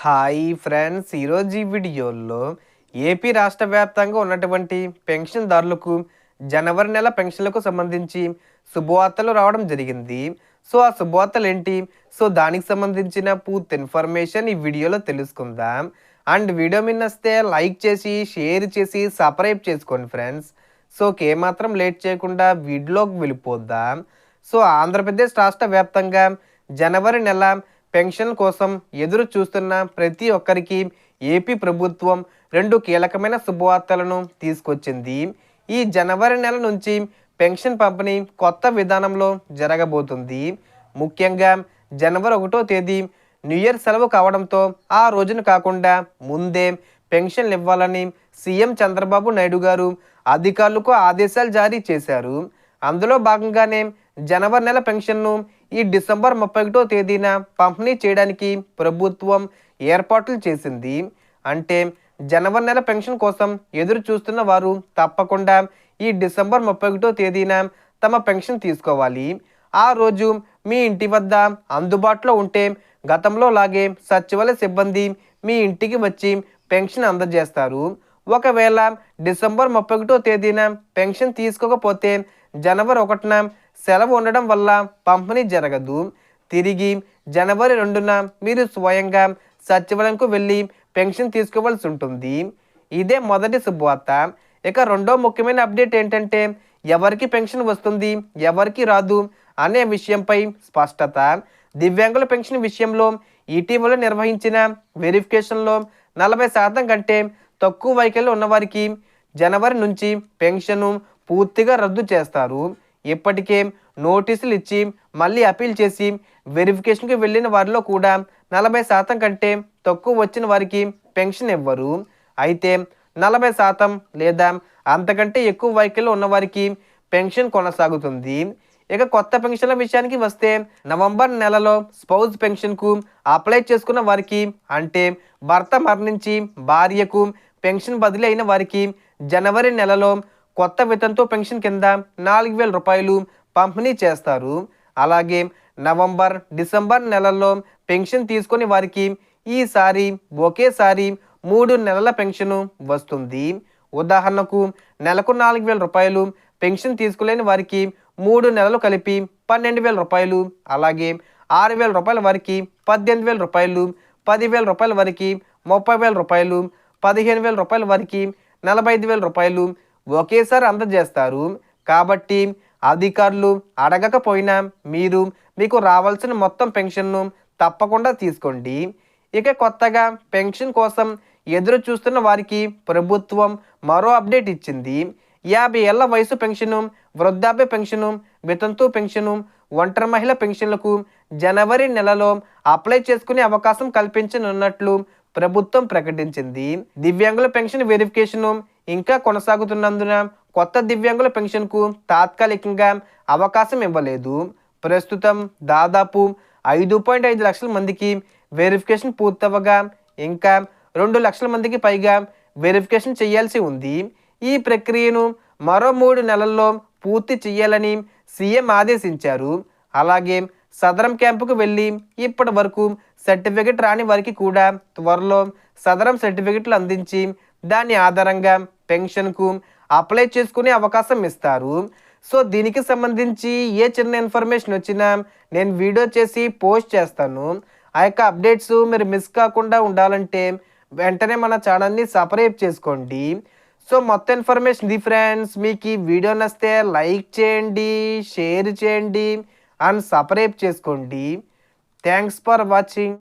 Hi friends, ఈరోజు ఈ వీడియోలో ఏపీ రాష్ట్ర వ్యాప్తంగా ఉన్నటువంటి పెన్షన్దారులకు జనవరి నెల పెన్షన్లకు సంబంధించి శుభవార్తలు రావడం జరిగింది. సో ఆ శుభవార్తలు ఏంటి? సో దానికి సంబంధించిన పూర్తి ఇన్ఫర్మేషన్ ఈ వీడియోలో తెలుసుకుందాం. అండ్ వీడియో మీద నచ్చితే లైక్ చేసి, షేర్ చేసి, సబ్స్క్రైబ్ చేసుకోండి ఫ్రెండ్స్. సో ఏమాత్రం లేట్ చేయకుండా వీడియోలోకి వెళ్ళిపోద్దాం. సో ఆంధ్రప్రదేశ్ రాష్ట్ర వ్యాప్తంగా జనవరి నెల పెన్షన్ కోసం ఎదురు చూస్తున్న ప్రతి ఒక్కరికి ఏపీ ప్రభుత్వం రెండు కీలకమైన శుభవార్తలను తీసుకొచ్చింది. ఈ జనవరి నెల నుంచి పెన్షన్ పంపిణీ కొత్త విధానంలో జరగబోతుంది. ముఖ్యంగా జనవరి 1వ తేదీ న్యూ ఇయర్ సెలవు కావడంతో ఆ రోజున కాకుండా ముందే పెన్షన్లు ఇవ్వాలని సీఎం చంద్రబాబు నాయుడు గారు అధికారులకు ఆదేశాలు జారీ చేశారు. అందులో భాగంగానే జనవరి నెల పెన్షన్ను ఈ డిసెంబర్ 31వ తేదీన పంపిణీ చేయడానికి ప్రభుత్వం ఏర్పాట్లు చేసింది. అంటే జనవరి నెల పెన్షన్ కోసం ఎదురు చూస్తున్న వారు తప్పకుండా ఈ డిసెంబర్ 31వ తేదీన తమ పెన్షన్ తీసుకోవాలి. ఆ రోజు మీ ఇంటి వద్ద అందుబాటులో ఉంటే గతంలో లాగే సచివాలయ సిబ్బంది మీ ఇంటికి వచ్చి పెన్షన్ అందజేస్తారు. ఒకవేళ డిసెంబర్ 31వ తేదీన పెన్షన్ తీసుకోకపోతే జనవరి 1న సెలవు ఉండడం వల్ల పంపిణీ జరగదు. తిరిగి జనవరి 2న మీరు స్వయంగా సచివాలయంకు వెళ్ళి పెన్షన్ తీసుకోవాల్సి ఉంటుంది. ఇదే మొదటి శుభవార్త. ఇక రెండో ముఖ్యమైన అప్డేట్ ఏంటంటే ఎవరికి పెన్షన్ వస్తుంది, ఎవరికి రాదు అనే విషయంపై స్పష్టత. దివ్యాంగుల పెన్షన్ విషయంలో ఇటీవల నిర్వహించిన వెరిఫికేషన్లో 40% కంటే తక్కువ వైకల్యం ఉన్నవారికి జనవరి నుంచి పెన్షను పూర్తిగా రద్దు చేస్తారు. ఇప్పటికే నోటీసులు ఇచ్చి మళ్ళీ అప్పీల్ చేసి వెరిఫికేషన్కి వెళ్ళిన వారిలో కూడా 40% కంటే తక్కువ వచ్చిన వారికి పెన్షన్ ఇవ్వరు. అయితే 40% లేదా అంతకంటే ఎక్కువ వైకల్యం ఉన్నవారికి పెన్షన్ కొనసాగుతుంది. ఇక కొత్త పెన్షన్ల విషయానికి వస్తే నవంబర్ నెలలో స్పౌజ్ పెన్షన్కు అప్లై చేసుకున్న వారికి, అంటే భర్త మరణించి భార్యకు పెన్షన్ బదిలీ అయిన వారికి జనవరి నెలలో కొత్త వేతనంతో పెన్షన్ కింద 4,000 రూపాయలు పంపిణీ చేస్తారు. అలాగే నవంబర్, డిసెంబర్ నెలల్లో పెన్షన్ తీసుకునే వారికి ఈసారి ఒకేసారి 3 నెలల పెన్షన్ వస్తుంది. ఉదాహరణకు నెలకు 4,000 రూపాయలు పెన్షన్ తీసుకోలేని వారికి 3 నెలలు కలిపి 12,000 రూపాయలు, అలాగే 6,000 రూపాయల వారికి 18,000 రూపాయలు, 10,000 రూపాయల వారికి 30,000 రూపాయలు, 15,000 రూపాయల వారికి 45,000 రూపాయలు ఒకేసారి అందజేస్తారు. కాబట్టి అధికారులు అడగకపోయినా మీకు రావాల్సిన మొత్తం పెన్షన్ను తప్పకుండా తీసుకోండి. ఇక కొత్తగా పెన్షన్ కోసం ఎదురు చూస్తున్న వారికి ప్రభుత్వం మరో అప్డేట్ ఇచ్చింది. 50 ఏళ్ల వయసు పెన్షను, వృద్ధాప్య పెన్షను, వితంతు పెన్షను, ఒంటరి మహిళ పెన్షన్లకు జనవరి నెలలో అప్లై చేసుకునే అవకాశం కల్పించనున్నట్లు ప్రభుత్వం ప్రకటించింది. దివ్యాంగుల పెన్షన్ వెరిఫికేషను ఇంకా కొనసాగుతున్నందున కొత్త దివ్యాంగుల పెన్షన్కు తాత్కాలికంగా అవకాశం ఇవ్వలేదు. ప్రస్తుతం దాదాపు 5.5 లక్షల మందికి వెరిఫికేషన్ పూర్తవగా ఇంకా 2 లక్షల మందికి పైగా వెరిఫికేషన్ చేయాల్సి ఉంది. ఈ ప్రక్రియను మరో 3 నెలల్లో పూర్తి చేయాలని సీఎం ఆదేశించారు. అలాగే సదరం క్యాంపుకు వెళ్ళి ఇప్పటి వరకు సర్టిఫికెట్ రాని వారికి కూడా త్వరలో సదరం సర్టిఫికెట్లు అందించి దాని ఆధారంగా పెన్షన్కు అప్లై చేసుకునే అవకాశం ఇస్తారు. సో దీనికి సంబంధించి ఏ చిన్న ఇన్ఫర్మేషన్ వచ్చినా నేను వీడియో చేసి పోస్ట్ చేస్తాను. ఆ యొక్క అప్డేట్స్ మీరు మిస్ కాకుండా ఉండాలంటే వెంటనే మన ఛానల్ని సబ్స్క్రైబ్ చేసుకోండి. సో మొత్తం ఇన్ఫర్మేషన్ ఇది ఫ్రెండ్స్. మీకు ఈ వీడియో నచ్చితే లైక్ చేయండి, షేర్ చేయండి అండ్ సబ్స్క్రైబ్ చేసుకోండి. Thanks for watching.